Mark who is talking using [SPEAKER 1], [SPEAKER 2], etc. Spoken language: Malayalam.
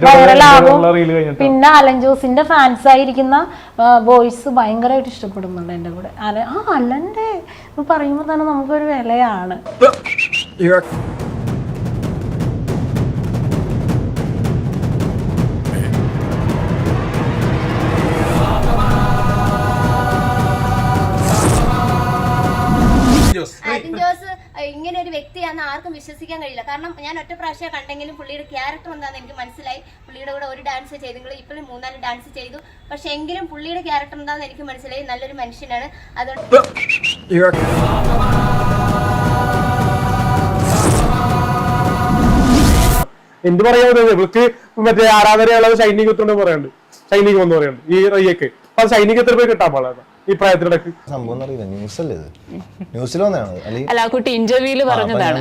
[SPEAKER 1] വൈറലാകും. പിന്നെ അലൻ ജോസിന്റെ ഫാൻസ് ആയിരിക്കുന്ന ബോയ്സ് ഭയങ്കരമായിട്ട് ഇഷ്ടപ്പെടുന്നുണ്ട് എന്റെ കൂടെ. അലന്റെ പറയുമ്പോ തന്നെ നമുക്കൊരു വിലയാണ്.
[SPEAKER 2] അലൻ ജോസ് ഇങ്ങനെ ഒരു വ്യക്തിയാണെന്ന് ആർക്കും വിശ്വസിക്കാൻ കഴിയില്ല. കാരണം ഞാൻ ഒറ്റ പ്രാവശ്യം കണ്ടെങ്കിലും പുള്ളിയുടെ ക്യാരക്ടർ എന്താണെന്ന് എനിക്ക് മനസ്സിലായി. പുള്ളിയുടെ കൂടെ ഒരു ഡാൻസ് ചെയ്തെങ്കിൽ ഇപ്പോഴും 3-4 ഡാൻസ് ചെയ്തു. പക്ഷെ എങ്കിലും പുള്ളിയുടെ ക്യാരക്ടർ എന്താണെന്ന് എനിക്ക് മനസ്സിലായി. നല്ലൊരു മനുഷ്യനാണ്. അതുകൊണ്ട്
[SPEAKER 3] എന്ത് പറയാവുന്നത് ഇവർക്ക് മറ്റേ ആരാധനയുള്ളത് സൈനികത്തോണ്ട് പറയുന്നുണ്ട്. സൈനികം എന്ന് പറയുന്നുണ്ട് ഈ റയ്യക്ക്. അപ്പൊ സൈനികത്തിൽ പോയി കിട്ടാൻ പാടില്ല ഈ പ്രായത്തിനിടക്ക്.
[SPEAKER 4] സംഭവം അറിയില്ല. ന്യൂസല്ലേ ഇത്? ന്യൂസിൽ വന്നതാണ്
[SPEAKER 5] അല്ല കുട്ടി ഇന്റർവ്യൂല് പറഞ്ഞതാണ്.